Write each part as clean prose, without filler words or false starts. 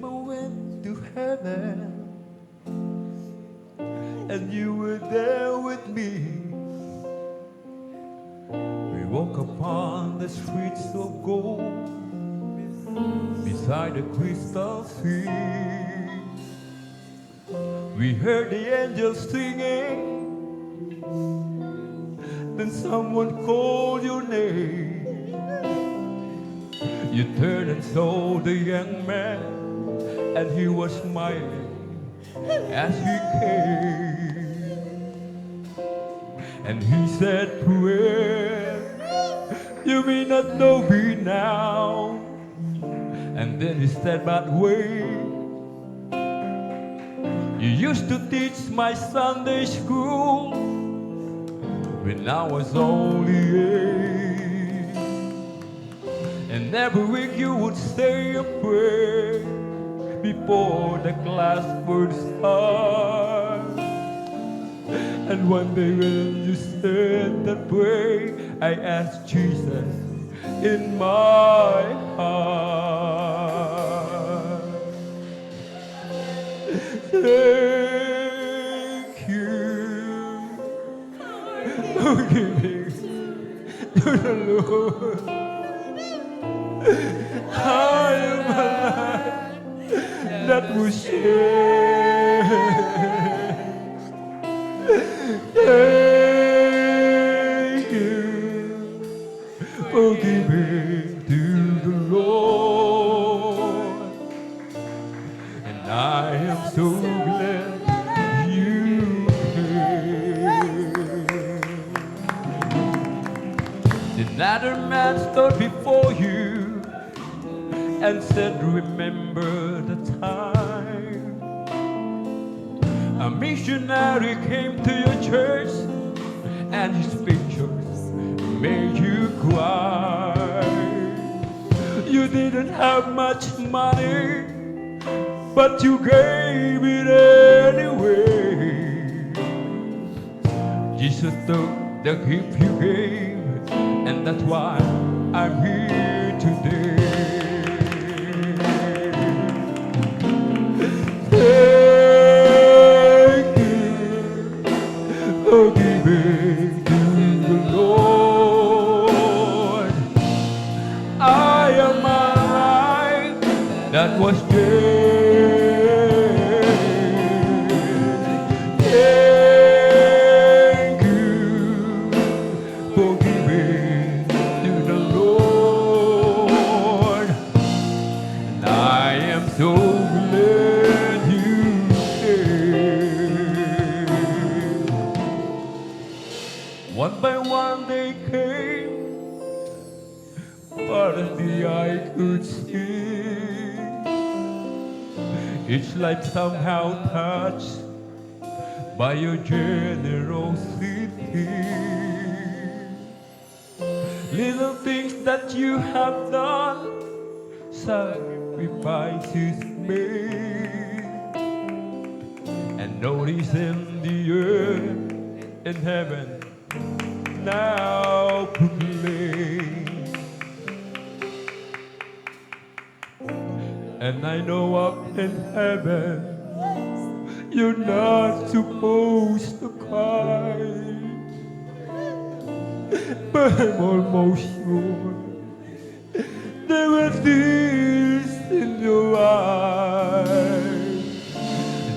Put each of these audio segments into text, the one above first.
I went to heaven and you were there with me. We walk upon the streets of gold beside the crystal sea. We heard the angels singing, then someone called your name. You turned and saw the young man, and he was smiling as he came. And he said, "Prayer, you may not know me now." And then he said, "But wait, you used to teach my Sunday school when I was only 8. And every week you would say a prayer before the class would start. And one day when you said that prayer, I asked Jesus in my heart. Thank you for giving to the Lord. I am alive that was shared. Thank you for giving to the Lord. And I am so glad you came. Another man stood before you and said, "Remember the time a missionary came to your church and his pictures made you cry. You didn't have much money, but you gave it anyway. Jesus took the gift you gave, and that's why I'm here today." Thank you for giving to the Lord. I am alive that was dead. Thank you for giving to the Lord. And I am so glad you came. One by one they came, but as the eye could see, each life somehow touched by your generosity. Little things that you have done, sacrifices made, and notice in the earth in heaven now proclaim. And I know up in heaven you're not supposed to cry, but I'm almost sure there were tears in your eyes.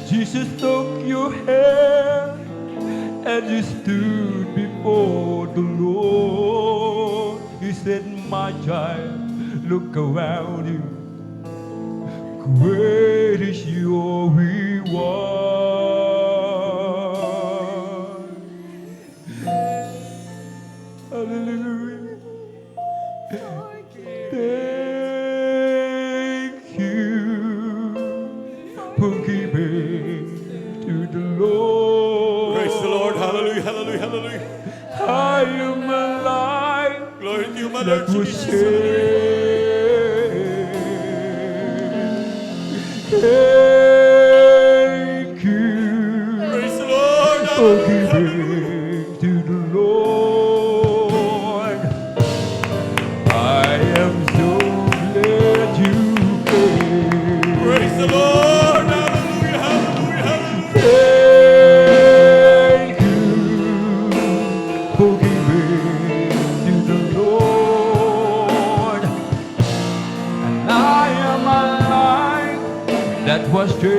Jesus took your hand and you stood before the Lord. He said, "My child, look around you. Great is your reward." Hallelujah. Thank you for giving to the Lord. Praise the Lord. Hallelujah, hallelujah, hallelujah. I am alive. Glory to you, my Lord That was Jesus. Thank you Praise the Lord. for Hallelujah. giving to the Lord. I am so glad you came. Praise the was changed.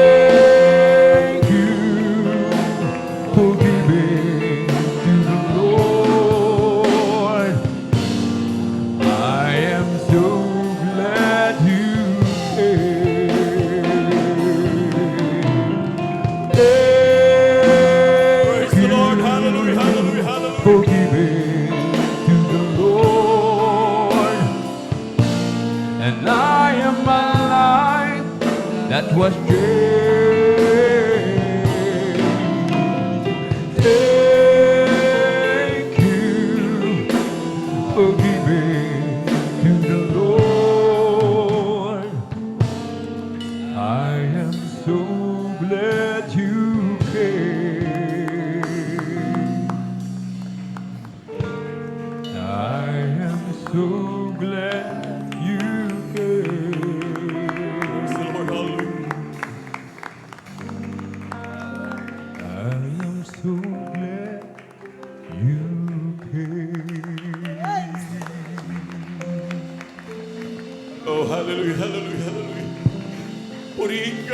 Thank you for giving to the Lord. I am so glad you came. Praise the Lord. Hallelujah, hallelujah, hallelujah. For giving to the Lord. And I am alive that was changed. Thank you for giving to the Lord. I am so glad you came. I am so glad you Praise the came. Lord. Hallelujah. I am so glad you came. Oh, hallelujah, hallelujah, hallelujah. Purihin ka